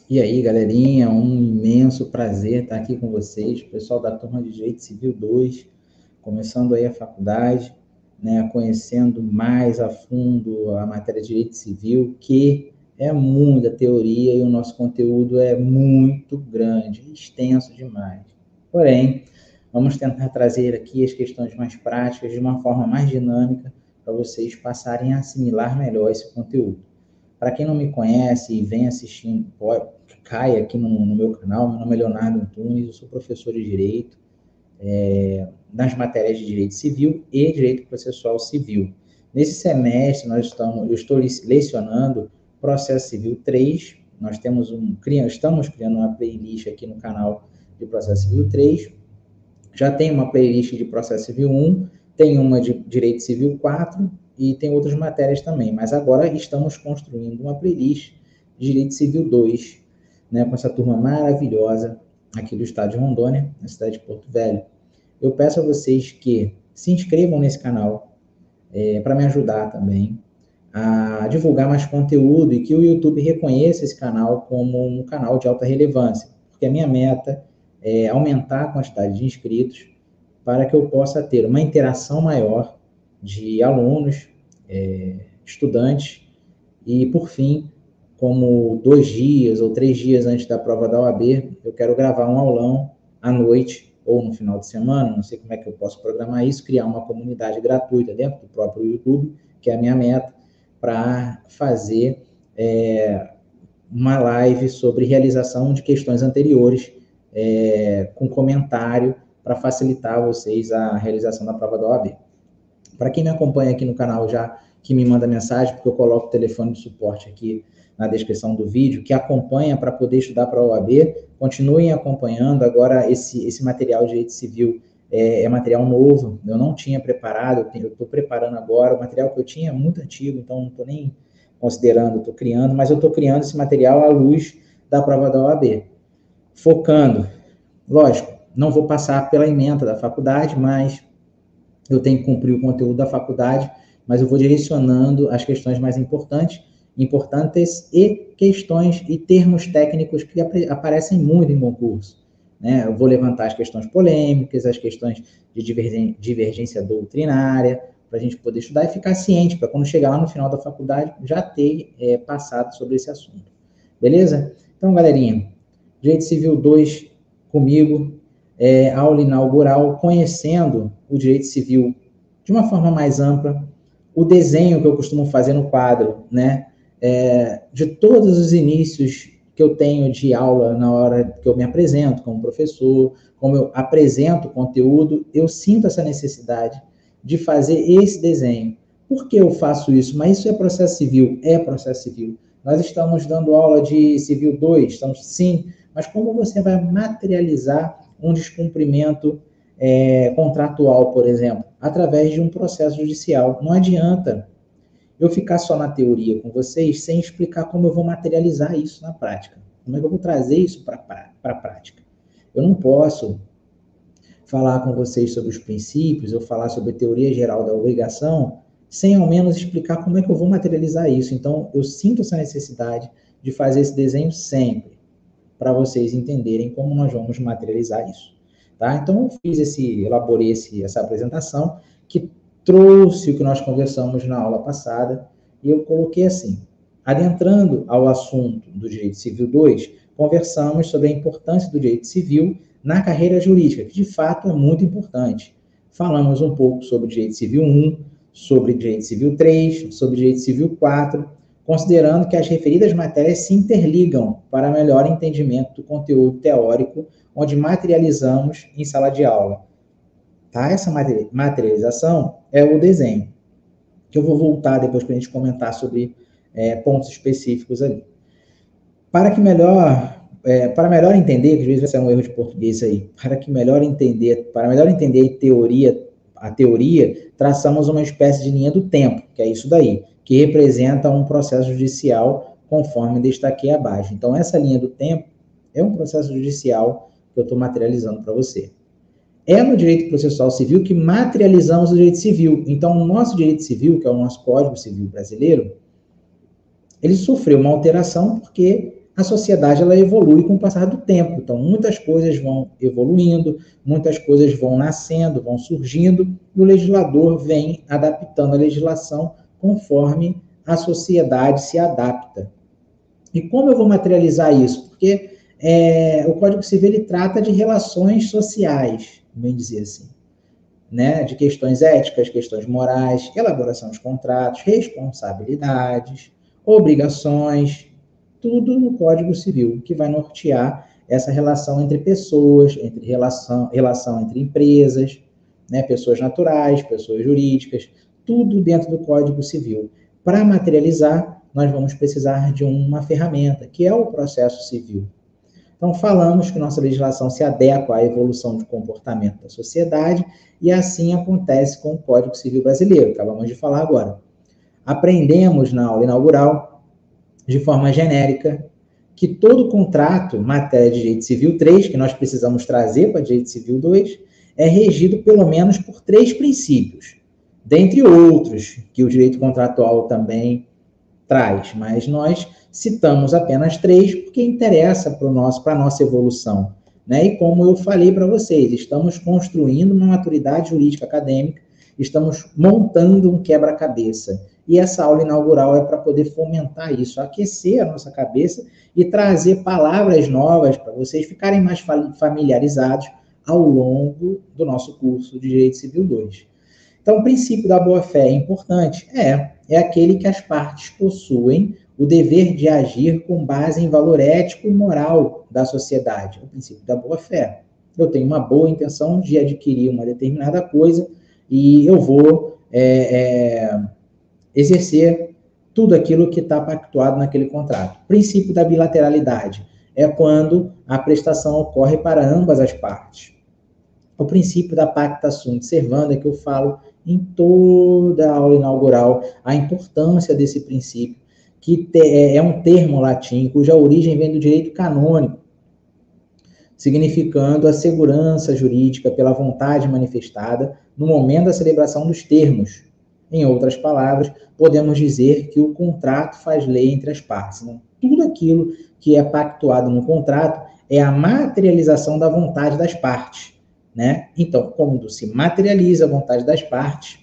E aí, galerinha, um imenso prazer estar aqui com vocês, pessoal da turma de Direito Civil 2, começando aí a faculdade, né, conhecendo mais a fundo a matéria de Direito Civil, que é muita teoria e o nosso conteúdo é muito grande, extenso demais. Porém, vamos tentar trazer aqui as questões mais práticas de uma forma mais dinâmica para vocês passarem a assimilar melhor esse conteúdo. Para quem não me conhece e vem assistindo, cai aqui no meu canal, meu nome é Leonardo Antunes, eu sou professor de Direito, nas matérias de Direito Civil e Direito Processual Civil. Nesse semestre, eu estou lecionando Processo Civil 3, estamos criando uma playlist aqui no canal de Processo Civil 3, já tem uma playlist de Processo Civil 1, tem uma de Direito Civil 4, e tem outras matérias também, mas agora estamos construindo uma playlist de Direito Civil 2, né, com essa turma maravilhosa aqui do estado de Rondônia, na cidade de Porto Velho. Eu peço a vocês que se inscrevam nesse canal, para me ajudar também a divulgar mais conteúdo e que o YouTube reconheça esse canal como um canal de alta relevância, porque a minha meta é aumentar a quantidade de inscritos para que eu possa ter uma interação maior de alunos, estudantes, e, por fim, como 2 dias ou 3 dias antes da prova da OAB, eu quero gravar um aulão à noite ou no final de semana, não sei como é que eu posso programar isso, criar uma comunidade gratuita dentro do próprio YouTube, que é a minha meta, para fazer uma live sobre realização de questões anteriores, com comentário, para facilitar vocês a realização da prova da OAB. Para quem me acompanha aqui no canal já, que me manda mensagem, porque eu coloco o telefone de suporte aqui na descrição do vídeo, que acompanha para poder estudar para a OAB, continuem acompanhando. Agora, esse material de Direito Civil é material novo, eu não tinha preparado, eu estou preparando agora. O material que eu tinha é muito antigo, então não estou nem considerando, estou criando, mas eu estou criando esse material à luz da prova da OAB. Focando, lógico, não vou passar pela ementa da faculdade, mas eu tenho que cumprir o conteúdo da faculdade, mas eu vou direcionando as questões mais importantes e questões e termos técnicos que aparecem muito em concurso, né? Eu vou levantar as questões polêmicas, as questões de divergência doutrinária, para a gente poder estudar e ficar ciente, para quando chegar lá no final da faculdade, já ter passado sobre esse assunto. Beleza? Então, galerinha, Direito Civil 2 comigo, aula inaugural, conhecendo o direito civil de uma forma mais ampla, o desenho que eu costumo fazer no quadro, né, de todos os inícios que eu tenho de aula na hora que eu me apresento como professor, como eu apresento o conteúdo, eu sinto essa necessidade de fazer esse desenho. Por que eu faço isso? Mas isso é processo civil? É processo civil. Nós estamos dando aula de Civil 2, estamos sim, mas como você vai materializar um descumprimento contratual, por exemplo, através de um processo judicial? Não adianta eu ficar só na teoria com vocês sem explicar como eu vou materializar isso na prática. Como é que eu vou trazer isso para a prática? Eu não posso falar com vocês sobre os princípios, eu falar sobre a teoria geral da obrigação, sem ao menos explicar como é que eu vou materializar isso. Então, eu sinto essa necessidade de fazer esse desenho sempre, para vocês entenderem como nós vamos materializar isso. Tá? Então, eu elaborei essa apresentação, que trouxe o que nós conversamos na aula passada, e eu coloquei assim: adentrando ao assunto do Direito Civil 2, conversamos sobre a importância do direito civil na carreira jurídica, que de fato é muito importante. Falamos um pouco sobre o Direito Civil 1, sobre o Direito Civil 3, sobre o Direito Civil 4, considerando que as referidas matérias se interligam para melhor entendimento do conteúdo teórico, onde materializamos em sala de aula. Tá? Essa materialização é o desenho, que eu vou voltar depois para a gente comentar sobre pontos específicos ali. Para melhor entender, que às vezes vai ser um erro de português aí, para melhor entender a teoria, traçamos uma espécie de linha do tempo, que é isso daí, que representa um processo judicial, conforme destaquei abaixo. Então, essa linha do tempo é um processo judicial que eu estou materializando para você. É no direito processual civil que materializamos o direito civil. Então, o nosso direito civil, que é o nosso Código Civil brasileiro, ele sofreu uma alteração porque a sociedade ela evolui com o passar do tempo. Então, muitas coisas vão evoluindo, muitas coisas vão nascendo, vão surgindo, e o legislador vem adaptando a legislação conforme a sociedade se adapta. E como eu vou materializar isso? Porque o Código Civil ele trata de relações sociais, bem dizer assim, né? De questões éticas, questões morais, elaboração de contratos, responsabilidades, obrigações, tudo no Código Civil, que vai nortear essa relação entre pessoas, entre relação entre empresas, né, pessoas naturais, pessoas jurídicas, tudo dentro do Código Civil. Para materializar, nós vamos precisar de uma ferramenta, que é o processo civil. Então, falamos que nossa legislação se adequa à evolução de comportamento da sociedade, e assim acontece com o Código Civil brasileiro, acabamos de falar agora. Aprendemos na aula inaugural, de forma genérica, que todo contrato, matéria de direito civil 3, que nós precisamos trazer para direito civil 2, é regido pelo menos por 3 princípios, dentre outros, que o direito contratual também traz, mas nós citamos apenas 3 porque interessa para a nossa evolução, né? E como eu falei para vocês, estamos construindo uma maturidade jurídica acadêmica, estamos montando um quebra-cabeça. E essa aula inaugural é para poder fomentar isso, aquecer a nossa cabeça e trazer palavras novas para vocês ficarem mais familiarizados ao longo do nosso curso de Direito Civil 2. Então, o princípio da boa-fé é importante? É aquele que as partes possuem o dever de agir com base em valor ético e moral da sociedade. É o princípio da boa-fé. Eu tenho uma boa intenção de adquirir uma determinada coisa e eu vou exercer tudo aquilo que está pactuado naquele contrato. O princípio da bilateralidade é quando a prestação ocorre para ambas as partes. O princípio da pacta sunt servanda, que eu falo em toda a aula inaugural, a importância desse princípio, que é um termo latim, cuja origem vem do direito canônico, significando a segurança jurídica pela vontade manifestada no momento da celebração dos termos. Em outras palavras, podemos dizer que o contrato faz lei entre as partes. Então, tudo aquilo que é pactuado no contrato é a materialização da vontade das partes, né? Então, quando se materializa a vontade das partes,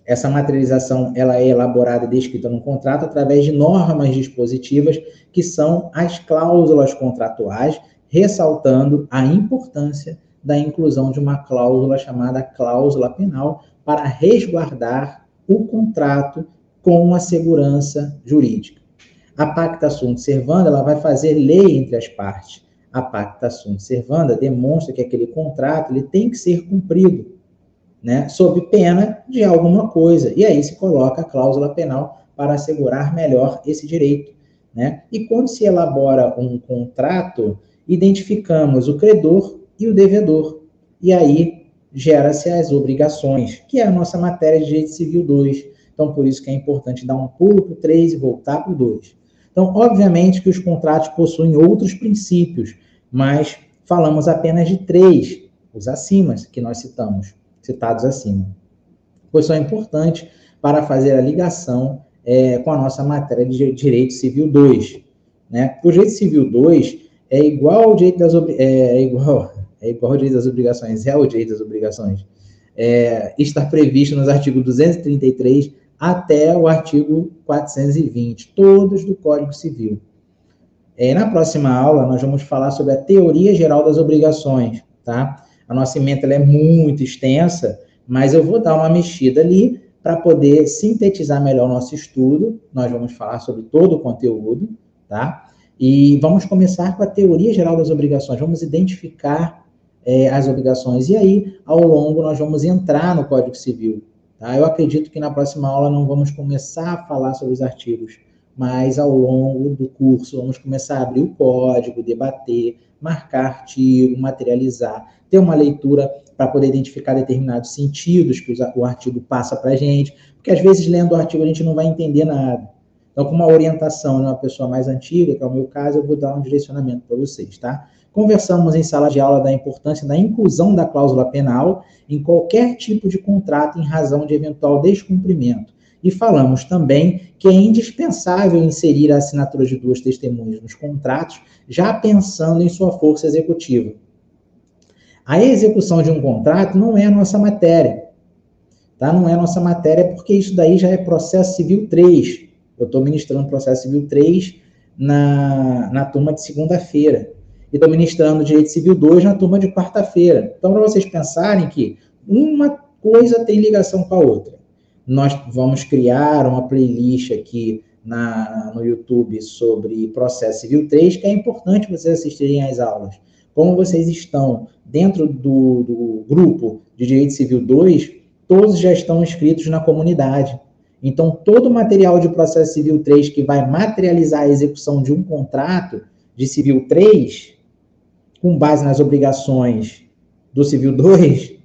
essa materialização ela é elaborada e descrita no contrato através de normas dispositivas, que são as cláusulas contratuais, ressaltando a importância da inclusão de uma cláusula chamada cláusula penal para resguardar o contrato com a segurança jurídica. A pacta sunt servanda ela vai fazer lei entre as partes. A pacta sunt servanda demonstra que aquele contrato ele tem que ser cumprido, né, sob pena de alguma coisa. E aí se coloca a cláusula penal para assegurar melhor esse direito, né? E quando se elabora um contrato, identificamos o credor e o devedor. E aí gera-se as obrigações, que é a nossa matéria de Direito Civil 2. Então, por isso que é importante dar um pulo para o 3 e voltar para o 2. Então, obviamente que os contratos possuem outros princípios, mas falamos apenas de 3, os acima, que nós citados acima, pois são importantes para fazer a ligação com a nossa matéria de Direito Civil 2. Né? O Direito Civil 2 é igual ao direito das igual ao direito das obrigações, é o direito das obrigações. Está previsto nos artigos 233 até o artigo 420, todos do Código Civil. Na próxima aula, nós vamos falar sobre a teoria geral das obrigações, tá? A nossa ementa ela é muito extensa, mas eu vou dar uma mexida ali para poder sintetizar melhor o nosso estudo. Nós vamos falar sobre todo o conteúdo, tá? E vamos começar com a teoria geral das obrigações. Vamos identificar as obrigações. E aí, ao longo, nós vamos entrar no Código Civil. Tá? Eu acredito que na próxima aula não vamos começar a falar sobre os artigos, mas ao longo do curso vamos começar a abrir o código, debater, marcar artigo, materializar, ter uma leitura para poder identificar determinados sentidos que o artigo passa para a gente, porque às vezes lendo o artigo a gente não vai entender nada. Então, com uma orientação de uma pessoa mais antiga, que é o meu caso, eu vou dar um direcionamento para vocês, tá? Conversamos em sala de aula da importância da inclusão da cláusula penal em qualquer tipo de contrato em razão de eventual descumprimento. E falamos também que é indispensável inserir a assinatura de duas testemunhas nos contratos, já pensando em sua força executiva. A execução de um contrato não é a nossa matéria, tá? Não é a nossa matéria porque isso daí já é processo civil 3. Eu estou ministrando processo civil 3 na turma de segunda-feira. E estou ministrando direito civil 2 na turma de quarta-feira. Então, para vocês pensarem que uma coisa tem ligação com a outra. Nós vamos criar uma playlist aqui no YouTube sobre processo civil 3, que é importante vocês assistirem às aulas. Como vocês estão dentro do grupo de direito civil 2, todos já estão inscritos na comunidade. Então, todo o material de processo civil 3 que vai materializar a execução de um contrato de civil 3, com base nas obrigações do civil 2,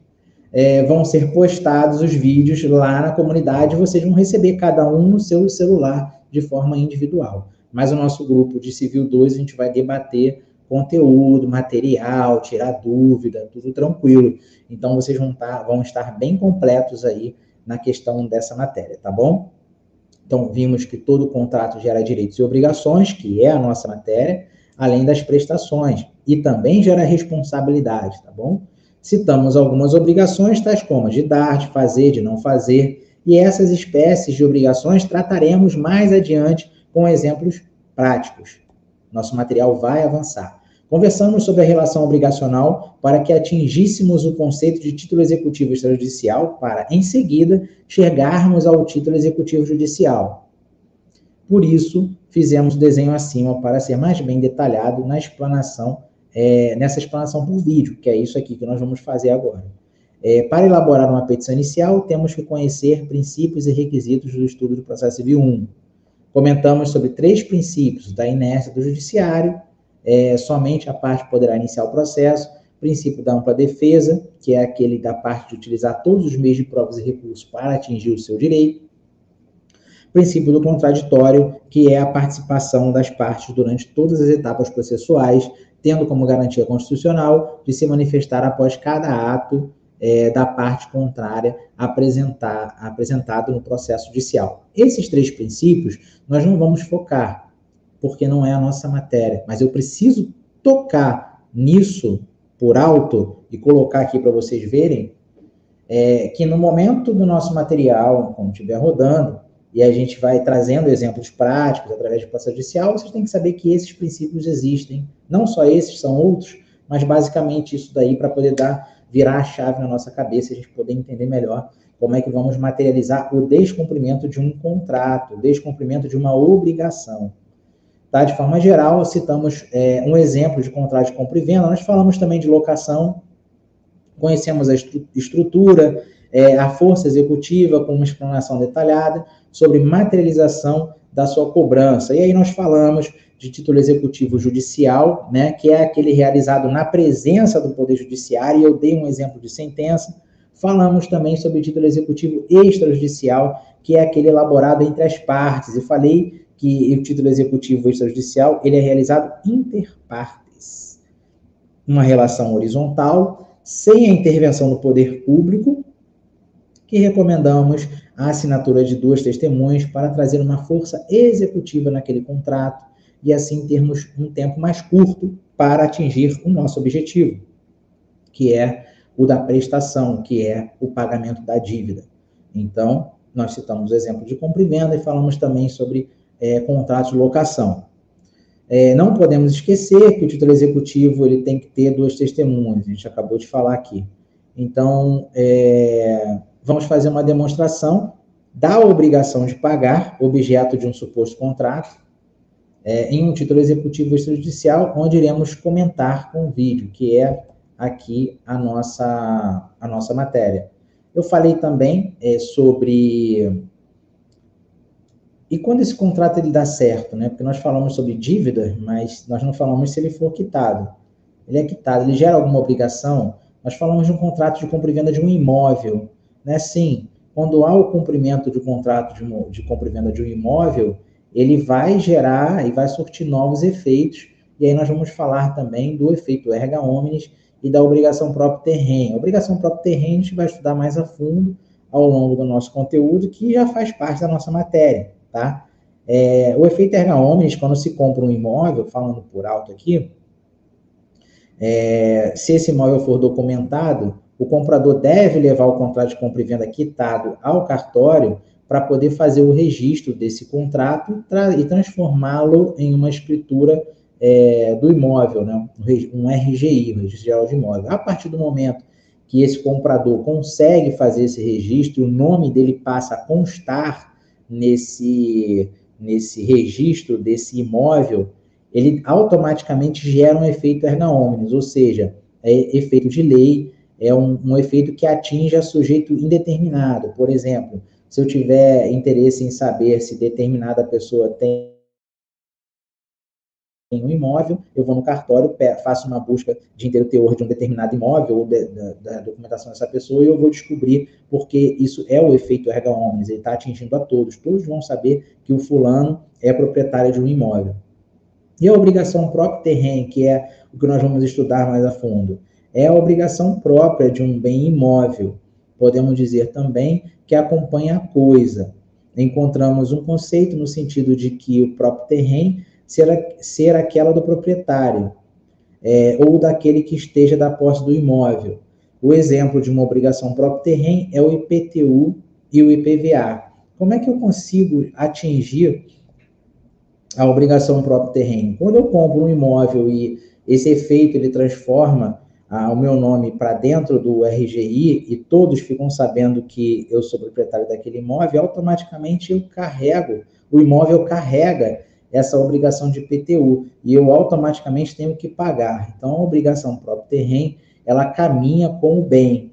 vão ser postados os vídeos lá na comunidade, vocês vão receber cada um no seu celular de forma individual. Mas o nosso grupo de civil 2, a gente vai debater conteúdo, material, tirar dúvida, tudo tranquilo. Então, vocês vão estar bem completos aí na questão dessa matéria, tá bom? Então, vimos que todo contrato gera direitos e obrigações, que é a nossa matéria, além das prestações, e também gera responsabilidade, tá bom? Citamos algumas obrigações, tais como de dar, de fazer, de não fazer, e essas espécies de obrigações trataremos mais adiante com exemplos práticos. Nosso material vai avançar. Conversamos sobre a relação obrigacional para que atingíssemos o conceito de título executivo extrajudicial para, em seguida, chegarmos ao título executivo judicial. Por isso, fizemos o desenho acima para ser mais bem detalhado na explanação, nessa explanação por vídeo, que é isso aqui que nós vamos fazer agora. Para elaborar uma petição inicial, temos que conhecer princípios e requisitos do estudo do processo civil 1. Comentamos sobre 3 princípios da inércia do judiciário, somente a parte poderá iniciar o processo, princípio da ampla defesa, que é aquele da parte de utilizar todos os meios de provas e recursos para atingir o seu direito, princípio do contraditório, que é a participação das partes durante todas as etapas processuais, tendo como garantia constitucional de se manifestar após cada ato da parte contrária apresentado no processo judicial. Esses 3 princípios nós não vamos focar, porque não é a nossa matéria, mas eu preciso tocar nisso por alto e colocar aqui para vocês verem que no momento do nosso material, quando estiver rodando, e a gente vai trazendo exemplos práticos através do processo judicial, vocês têm que saber que esses princípios existem, não só esses, são outros, mas basicamente isso daí para poder virar a chave na nossa cabeça, a gente poder entender melhor como é que vamos materializar o descumprimento de um contrato, o descumprimento de uma obrigação. Tá? De forma geral, citamos um exemplo de contrato de compra e venda, nós falamos também de locação, conhecemos a estrutura, a força executiva com uma explanação detalhada sobre materialização da sua cobrança. E aí nós falamos de título executivo judicial, né, que é aquele realizado na presença do Poder Judiciário, e eu dei um exemplo de sentença. Falamos também sobre título executivo extrajudicial, que é aquele elaborado entre as partes, e falei que o título executivo extrajudicial ele é realizado inter partes, uma relação horizontal, sem a intervenção do poder público, que recomendamos a assinatura de 2 testemunhas para trazer uma força executiva naquele contrato e assim termos um tempo mais curto para atingir o nosso objetivo, que é o da prestação, que é o pagamento da dívida. Então, nós citamos o exemplo de compra e venda e falamos também sobre contratos de locação. Não podemos esquecer que o título executivo ele tem que ter 2 testemunhas, a gente acabou de falar aqui. Então, vamos fazer uma demonstração da obrigação de pagar, objeto de um suposto contrato, em um título executivo extrajudicial, onde iremos comentar com o vídeo, que é aqui a nossa matéria. Eu falei também sobre... E quando esse contrato ele dá certo, né? Porque nós falamos sobre dívida, mas nós não falamos se ele for quitado. Ele é quitado, ele gera alguma obrigação? Nós falamos de um contrato de compra e venda de um imóvel, né? Sim, quando há o cumprimento de contrato de compra e venda de um imóvel, ele vai gerar e vai surtir novos efeitos, e aí nós vamos falar também do efeito erga omnes e da obrigação próprio terreno. A obrigação próprio terreno a gente vai estudar mais a fundo ao longo do nosso conteúdo, que já faz parte da nossa matéria, tá? O efeito erga omnes, quando se compra um imóvel, falando por alto aqui, se esse imóvel for documentado, o comprador deve levar o contrato de compra e venda quitado ao cartório para poder fazer o registro desse contrato e transformá-lo em uma escritura do imóvel, né? Um RGI, o Registro Geral de Imóvel. A partir do momento que esse comprador consegue fazer esse registro, o nome dele passa a constar nesse registro desse imóvel, ele automaticamente gera um efeito erga omnes, ou seja, efeito de lei, é um efeito que atinge a sujeito indeterminado. Por exemplo, se eu tiver interesse em saber se determinada pessoa tem um imóvel, eu vou no cartório, faço uma busca de inteiro teor de um determinado imóvel ou da documentação dessa pessoa e eu vou descobrir porque isso é o efeito erga omnes, ele está atingindo a todos. Todos vão saber que o fulano é proprietário de um imóvel. E a obrigação própria terreno, que é o que nós vamos estudar mais a fundo, é a obrigação própria de um bem imóvel. Podemos dizer também que acompanha a coisa. Encontramos um conceito no sentido de que o próprio terreno ser aquela do proprietário, ou daquele que esteja da posse do imóvel. O exemplo de uma obrigação próprio terreno é o IPTU e o IPVA. Como é que eu consigo atingir a obrigação próprio terreno? Quando eu compro um imóvel e esse efeito ele transforma o meu nome para dentro do RGI e todos ficam sabendo que eu sou proprietário daquele imóvel, automaticamente o imóvel carrega essa obrigação de IPTU e eu automaticamente tenho que pagar. Então, a obrigação próprio terreno, ela caminha com o bem.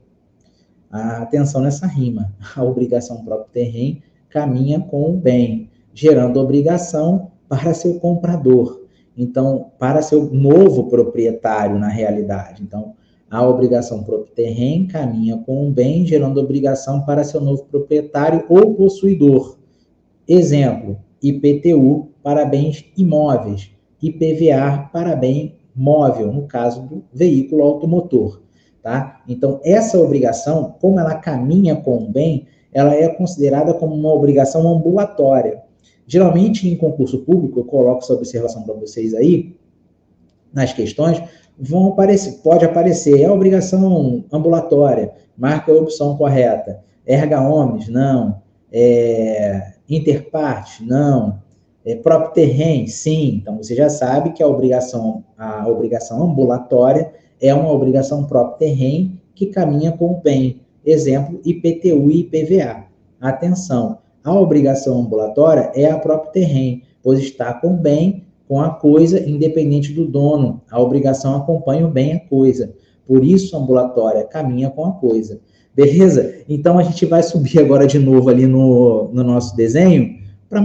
Atenção nessa rima. A obrigação próprio terreno caminha com o bem, gerando obrigação para seu comprador. Então, para seu novo proprietário, na realidade. Então, a obrigação próprio terreno caminha com o bem, gerando obrigação para seu novo proprietário ou possuidor. Exemplo, IPTU para bens imóveis, IPVA para bem móvel, no caso do veículo automotor. Tá? Então, essa obrigação, como ela caminha com o bem, ela é considerada como uma obrigação ambulatória. Geralmente, em concurso público, eu coloco essa observação para vocês aí, nas questões, pode aparecer, a obrigação ambulatória, marca a opção correta, erga omnes, não, inter partes, não, próprio terreno, sim. Então, você já sabe que a obrigação ambulatória é uma obrigação próprio terreno que caminha com o bem. Exemplo, IPTU e IPVA. Atenção, a obrigação ambulatória é a próprio terreno, pois está com o bem, com a coisa, independente do dono. A obrigação acompanha o bem a coisa. Por isso, a ambulatória caminha com a coisa. Beleza? Então, a gente vai subir agora de novo ali no nosso desenho para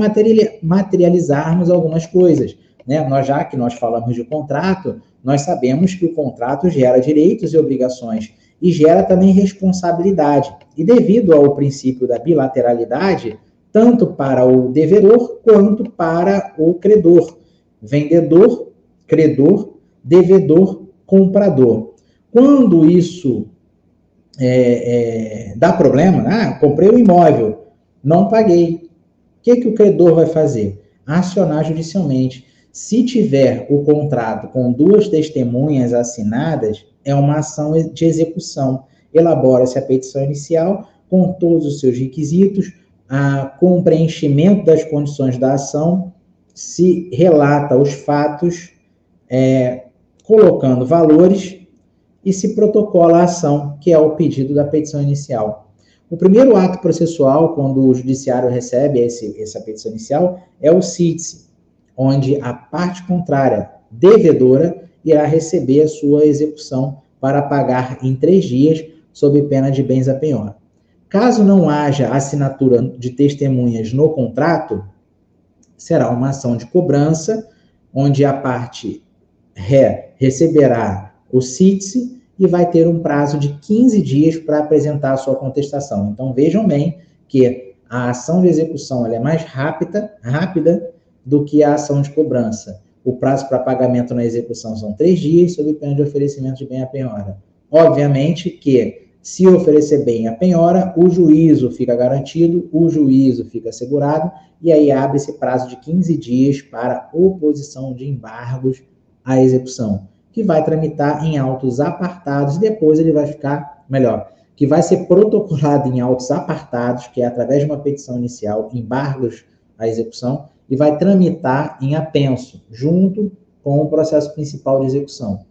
materializarmos algumas coisas. Né? Já que nós falamos de contrato, nós sabemos que o contrato gera direitos e obrigações e gera também responsabilidade. E devido ao princípio da bilateralidade, tanto para o devedor quanto para o credor. Vendedor, credor, devedor, comprador. Quando isso dá problema, comprei um imóvel, não paguei. O que o credor vai fazer? Acionar judicialmente. Se tiver o contrato com 2 testemunhas assinadas, é uma ação de execução. Elabora-se a petição inicial com todos os seus requisitos, com o preenchimento das condições da ação, se relata os fatos, colocando valores e se protocola a ação, que é o pedido da petição inicial. O primeiro ato processual, quando o judiciário recebe essa petição inicial, é o CITSE, onde a parte contrária, devedora, irá receber a sua execução para pagar em 3 dias, sob pena de bens a penhora. Caso não haja assinatura de testemunhas no contrato, será uma ação de cobrança, onde a parte ré receberá o CITSE e vai ter um prazo de 15 dias para apresentar a sua contestação. Então, vejam bem que a ação de execução ela é mais rápida do que a ação de cobrança. O prazo para pagamento na execução são 3 dias, sob pena de oferecimento de bem à penhora. Obviamente que Se oferecer bem a penhora, o juízo fica garantido, o juízo fica assegurado, e aí abre-se prazo de 15 dias para oposição de embargos à execução, que vai tramitar em autos apartados, e depois ele vai ficar, melhor, que vai ser protocolado em autos apartados, que é através de uma petição inicial, embargos à execução, e vai tramitar em apenso, junto com o processo principal de execução.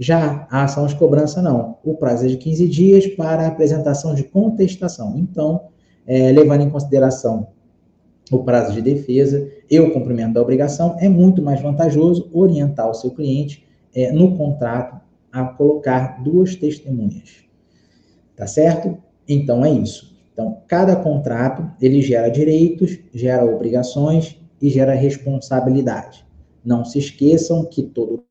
Já a ação de cobrança, não. O prazo é de 15 dias para a apresentação de contestação. Então, levando em consideração o prazo de defesa e o cumprimento da obrigação, é muito mais vantajoso orientar o seu cliente no contrato a colocar 2 testemunhas. Tá certo? Então, é isso. Então, cada contrato, ele gera direitos, gera obrigações e gera responsabilidade. Não se esqueçam que todo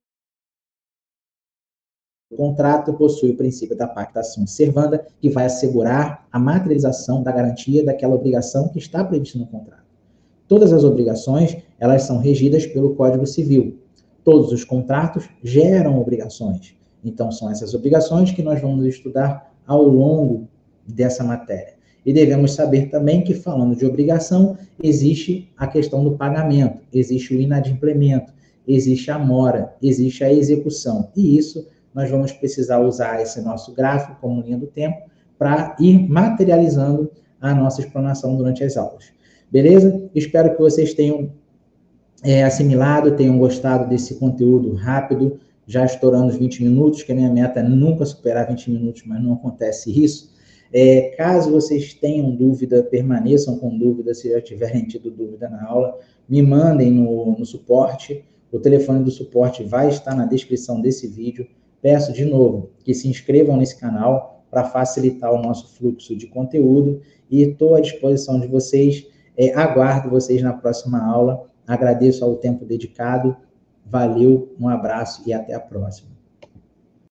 o contrato possui o princípio da pactação servanda, que vai assegurar a materialização da garantia daquela obrigação que está prevista no contrato. Todas as obrigações, elas são regidas pelo Código Civil. Todos os contratos geram obrigações. Então, são essas obrigações que nós vamos estudar ao longo dessa matéria. E devemos saber também que, falando de obrigação, existe a questão do pagamento, existe o inadimplemento, existe a mora, existe a execução. E isso nós vamos precisar usar esse nosso gráfico como linha do tempo para ir materializando a nossa explanação durante as aulas. Beleza? Espero que vocês tenham assimilado, tenham gostado desse conteúdo rápido, já estourando os 20 minutos, que a minha meta é nunca superar 20 minutos, mas não acontece isso. Caso vocês tenham dúvida, permaneçam com dúvida, se já tiverem tido dúvida na aula, me mandem no suporte. O telefone do suporte vai estar na descrição desse vídeo. Peço de novo que se inscrevam nesse canal para facilitar o nosso fluxo de conteúdo e estou à disposição de vocês. Aguardo vocês na próxima aula. Agradeço ao tempo dedicado. Valeu, um abraço e até a próxima.